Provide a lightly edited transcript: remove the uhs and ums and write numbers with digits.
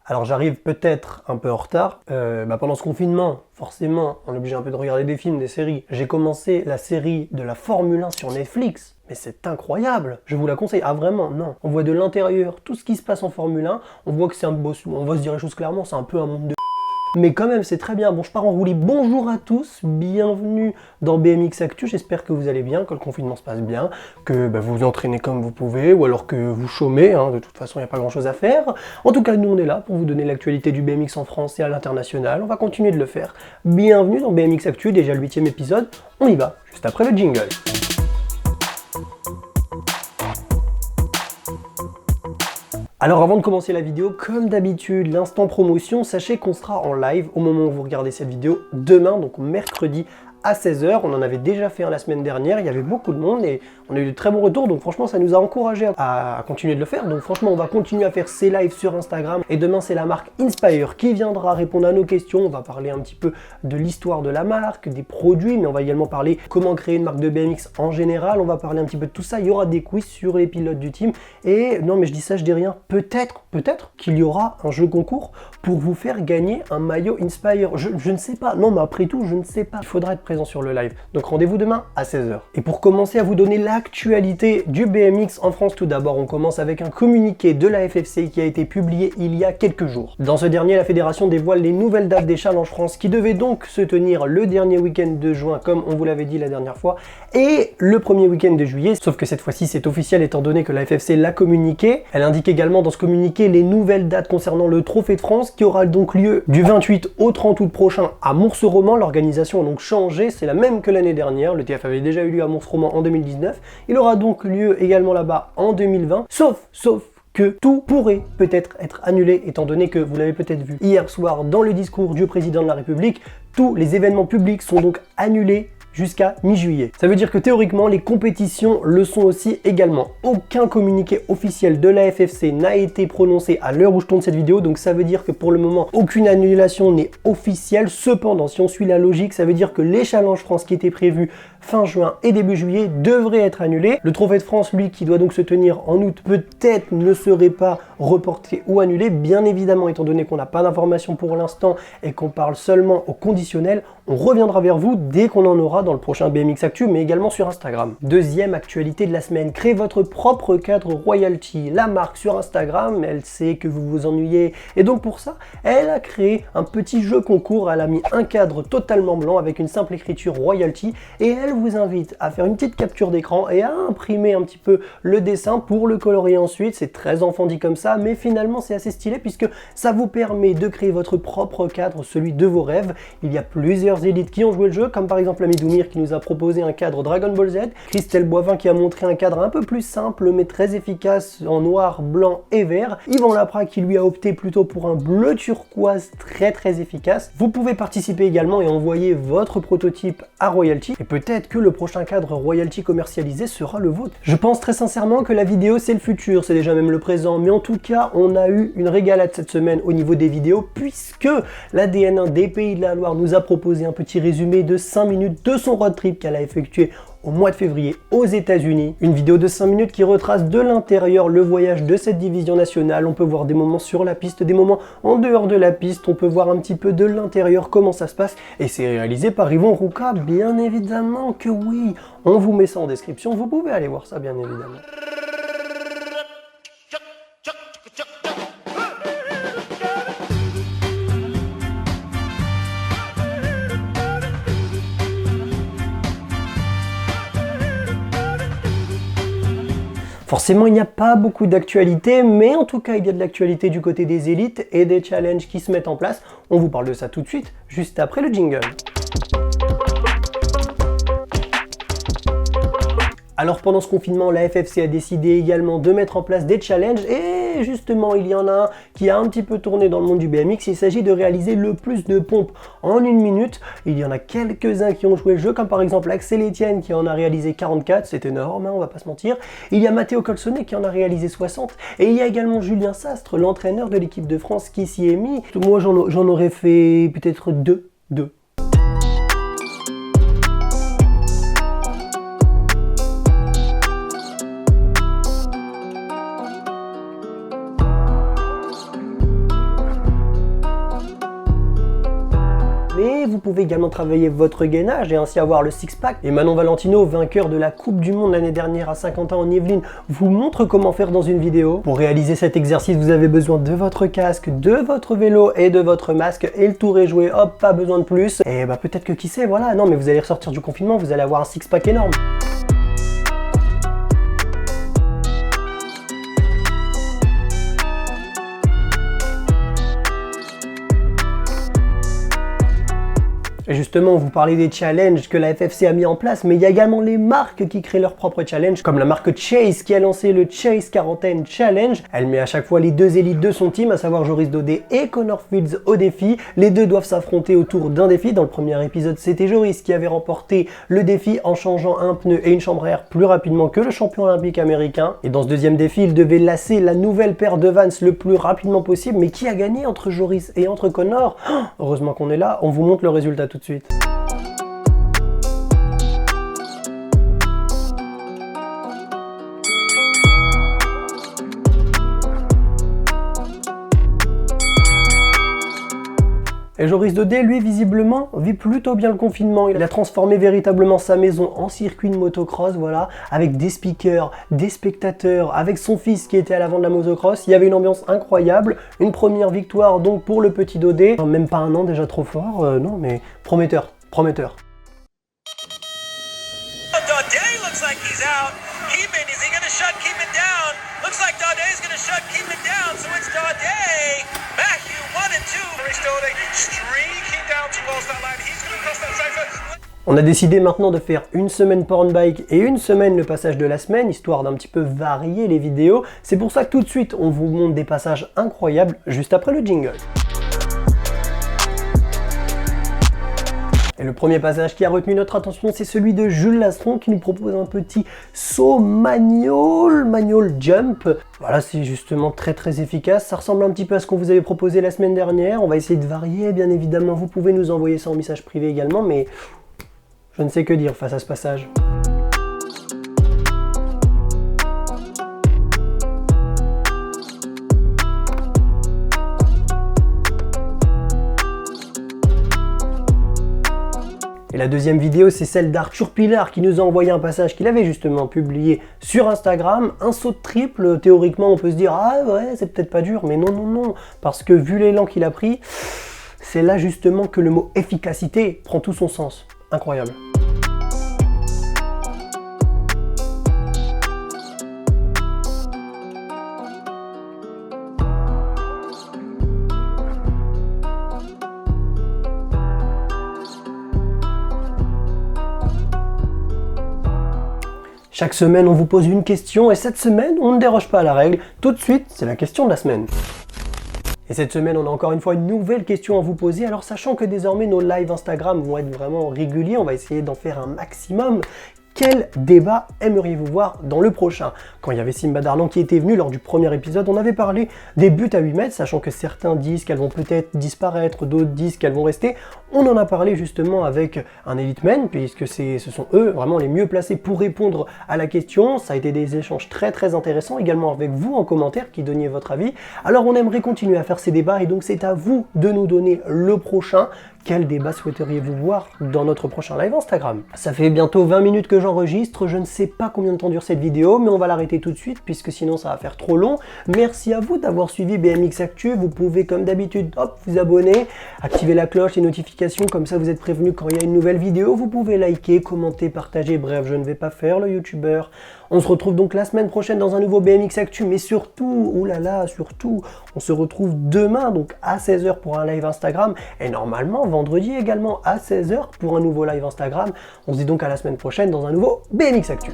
Alors j'arrive peut-être un peu en retard. Pendant ce confinement, forcément, on est obligé un peu de regarder des films, des séries. J'ai commencé la série de la Formule 1 sur Netflix. Mais c'est incroyable, je vous la conseille. Ah vraiment, non. On voit de l'intérieur tout ce qui se passe en Formule 1. On voit que c'est un boss, on va se dire les choses clairement, c'est un peu un monde de... Mais quand même, c'est très bien. Bon, je pars en roue libre. Bonjour à tous, bienvenue dans BMX Actu. J'espère que vous allez bien, que le confinement se passe bien, que vous vous entraînez comme vous pouvez, ou alors que vous chômez. De toute façon, il n'y a pas grand-chose à faire. En tout cas, nous, on est là pour vous donner l'actualité du BMX en France et à l'international. On va continuer de le faire. Bienvenue dans BMX Actu, déjà le 8e épisode. On y va, juste après le jingle. Alors avant de commencer la vidéo, comme d'habitude, l'instant promotion, sachez qu'on sera en live au moment où vous regardez cette vidéo demain, donc mercredi à 16h. On en avait déjà fait un la semaine dernière, il y avait beaucoup de monde et on a eu de très bons retours, donc franchement ça nous a encouragé à continuer de le faire. Donc franchement on va continuer à faire ces lives sur Instagram et demain c'est la marque Inspire qui viendra répondre à nos questions. On va parler un petit peu de l'histoire de la marque, des produits, mais on va également parler comment créer une marque de BMX en général. On va parler un petit peu de tout ça, il y aura des quiz sur les pilotes du team et non mais je dis ça, je dis rien, peut-être qu'il y aura un jeu concours pour vous faire gagner un maillot Inspire. Je ne sais pas, non mais après tout je ne sais pas. Il faudra être présent sur le live. Donc rendez-vous demain à 16h. Et pour commencer à vous donner l'actualité du BMX en France, tout d'abord on commence avec un communiqué de la FFC qui a été publié il y a quelques jours. Dans ce dernier, la fédération dévoile les nouvelles dates des Challenges France qui devaient donc se tenir le dernier week-end de juin comme on vous l'avait dit la dernière fois et le premier week-end de juillet, sauf que cette fois-ci c'est officiel étant donné que la FFC l'a communiqué. Elle indique également dans ce communiqué les nouvelles dates concernant le Trophée de France qui aura donc lieu du 28 au 30 août prochain à Mons-Roman. L'organisation a donc changé, c'est la même que l'année dernière. Le TF avait déjà eu lieu à Mons-Roman en 2019. Il aura donc lieu également là-bas en 2020, sauf que tout pourrait peut-être être annulé, étant donné que, vous l'avez peut-être vu hier soir dans le discours du président de la République, tous les événements publics sont donc annulés jusqu'à mi-juillet. Ça veut dire que théoriquement, les compétitions le sont aussi également. Aucun communiqué officiel de la FFC n'a été prononcé à l'heure où je tourne cette vidéo, donc ça veut dire que pour le moment, aucune annulation n'est officielle. Cependant, si on suit la logique, ça veut dire que les Challenges France qui étaient prévus fin juin et début juillet devraient être annulés. Le Trophée de France, lui, qui doit donc se tenir en août, peut-être ne serait pas reporté ou annulé. Bien évidemment, étant donné qu'on n'a pas d'informations pour l'instant et qu'on parle seulement au conditionnel, on reviendra vers vous dès qu'on en aura dans le prochain BMX Actu, mais également sur Instagram. Deuxième actualité de la semaine, créez votre propre cadre royalty. La marque sur Instagram, elle sait que vous vous ennuyez et donc pour ça, elle a créé un petit jeu concours. Elle a mis un cadre totalement blanc avec une simple écriture royalty et elle vous invite à faire une petite capture d'écran et à imprimer un petit peu le dessin pour le colorier ensuite. C'est très enfant dit comme ça, mais finalement c'est assez stylé puisque ça vous permet de créer votre propre cadre, celui de vos rêves. Il y a plusieurs élites qui ont joué le jeu, comme par exemple l'ami Doumir qui nous a proposé un cadre Dragon Ball Z, Christelle Boivin qui a montré un cadre un peu plus simple mais très efficace en noir, blanc et vert, Yvan Lapra qui lui a opté plutôt pour un bleu turquoise très efficace. Vous pouvez participer également et envoyer votre prototype à Royalty et peut-être que le prochain cadre Royalty commercialisé sera le vôtre. Je pense très sincèrement que la vidéo c'est le futur, c'est déjà même le présent, mais en tout cas on a eu une régalade cette semaine au niveau des vidéos puisque la DN1 des Pays de la Loire nous a proposé un petit résumé de 5 minutes de son road trip qu'elle a effectué au mois de février aux États-Unis. Une vidéo de 5 minutes qui retrace de l'intérieur le voyage de cette division nationale. On peut voir des moments sur la piste, des moments en dehors de la piste. On peut voir un petit peu de l'intérieur comment ça se passe. Et c'est réalisé par Yvon Rouca, bien évidemment que oui. On vous met ça en description, vous pouvez aller voir ça bien évidemment. Forcément, il n'y a pas beaucoup d'actualité, mais en tout cas, il y a de l'actualité du côté des élites et des challenges qui se mettent en place. On vous parle de ça tout de suite, juste après le jingle. Alors pendant ce confinement, la FFC a décidé également de mettre en place des challenges et justement il y en a un qui a un petit peu tourné dans le monde du BMX. Il s'agit de réaliser le plus de pompes en 1 minute. Il y en a quelques-uns qui ont joué le jeu comme par exemple Axel Etienne qui en a réalisé 44, c'est énorme, on va pas se mentir. Il y a Matteo Colsonnet qui en a réalisé 60 et il y a également Julien Sastre, l'entraîneur de l'équipe de France qui s'y est mis. Moi j'en aurais fait peut-être deux. pouvez également travailler votre gainage et ainsi avoir le six-pack. Et Manon Valentino, vainqueur de la Coupe du Monde l'année dernière à Saint-Quentin en Yvelines, vous montre comment faire dans une vidéo. Pour réaliser cet exercice, vous avez besoin de votre casque, de votre vélo et de votre masque et le tour est joué, hop, pas besoin de plus. Et bah peut-être que qui sait, voilà, non mais vous allez ressortir du confinement, vous allez avoir un six-pack énorme. Et justement, vous parlez des challenges que la FFC a mis en place, mais il y a également les marques qui créent leurs propres challenges, comme la marque Chase qui a lancé le Chase Quarantaine Challenge. Elle met à chaque fois les deux élites de son team, à savoir Joris Daudet et Connor Fields au défi. Les deux doivent s'affronter autour d'un défi. Dans le premier épisode, c'était Joris qui avait remporté le défi en changeant un pneu et une chambre à air plus rapidement que le champion olympique américain. Et dans ce deuxième défi, il devait lasser la nouvelle paire de Vans le plus rapidement possible. Mais qui a gagné entre Joris et entre Connor? Heureusement qu'on est là, on vous montre le résultat tout de suite. Et Joris Daudet, lui, visiblement, vit plutôt bien le confinement. Il a transformé véritablement sa maison en circuit de motocross, voilà, avec des speakers, des spectateurs, avec son fils qui était à l'avant de la motocross. Il y avait une ambiance incroyable, une première victoire donc pour le petit Daudet. Même pas un an déjà trop fort, non mais prometteur, prometteur. Daudet looks like he's out. Keeman, is he going to shut Keeman down? Looks like Daudet's going to shut Keeman down, so it's Daudet. Matthew 1 and 2. Daudet streaking down towards that line. He's going to cross that sofa. On a décidé maintenant de faire une semaine porn bike et une semaine le passage de la semaine, histoire d'un petit peu varier les vidéos. C'est pour ça que tout de suite, on vous montre des passages incroyables juste après le jingle. Et le premier passage qui a retenu notre attention, c'est celui de Jules Lastron qui nous propose un petit saut manual jump. Voilà, c'est justement très efficace. Ça ressemble un petit peu à ce qu'on vous avait proposé la semaine dernière. On va essayer de varier, bien évidemment. Vous pouvez nous envoyer ça en message privé également, mais je ne sais que dire face à ce passage. Et la deuxième vidéo, c'est celle d'Arthur Pilar qui nous a envoyé un passage qu'il avait justement publié sur Instagram. Un saut de triple, théoriquement on peut se dire « Ah ouais, c'est peut-être pas dur », mais non, parce que vu l'élan qu'il a pris, c'est là justement que le mot efficacité prend tout son sens. Incroyable. Chaque semaine, on vous pose une question et cette semaine, on ne déroge pas à la règle. Tout de suite, c'est la question de la semaine. Et cette semaine, on a encore une fois une nouvelle question à vous poser. Alors, sachant que désormais, nos lives Instagram vont être vraiment réguliers, on va essayer d'en faire un maximum. Quel débat aimeriez-vous voir dans le prochain? Quand il y avait Simba Darlan qui était venu lors du premier épisode, on avait parlé des buts à 8 mètres, sachant que certains disent qu'elles vont peut-être disparaître, d'autres disent qu'elles vont rester. On en a parlé justement avec un Eliteman, puisque ce sont eux vraiment les mieux placés pour répondre à la question. Ça a été des échanges très intéressants, également avec vous en commentaire qui donniez votre avis. Alors on aimerait continuer à faire ces débats et donc c'est à vous de nous donner le prochain. Quel débat souhaiteriez-vous voir dans notre prochain live Instagram? Ça fait bientôt 20 minutes que j'enregistre, je ne sais pas combien de temps dure cette vidéo, mais on va l'arrêter tout de suite puisque sinon ça va faire trop long. Merci à vous d'avoir suivi BMX Actu, vous pouvez comme d'habitude, hop, vous abonner, activer la cloche, les notifications, comme ça vous êtes prévenus quand il y a une nouvelle vidéo, vous pouvez liker, commenter, partager, bref, je ne vais pas faire le youtubeur. On se retrouve donc la semaine prochaine dans un nouveau BMX Actu, mais surtout, oulala, surtout, on se retrouve demain, donc à 16 h pour un live Instagram, et normalement, vendredi également à 16 h pour un nouveau live Instagram. On se dit donc à la semaine prochaine dans un nouveau BMX Actu.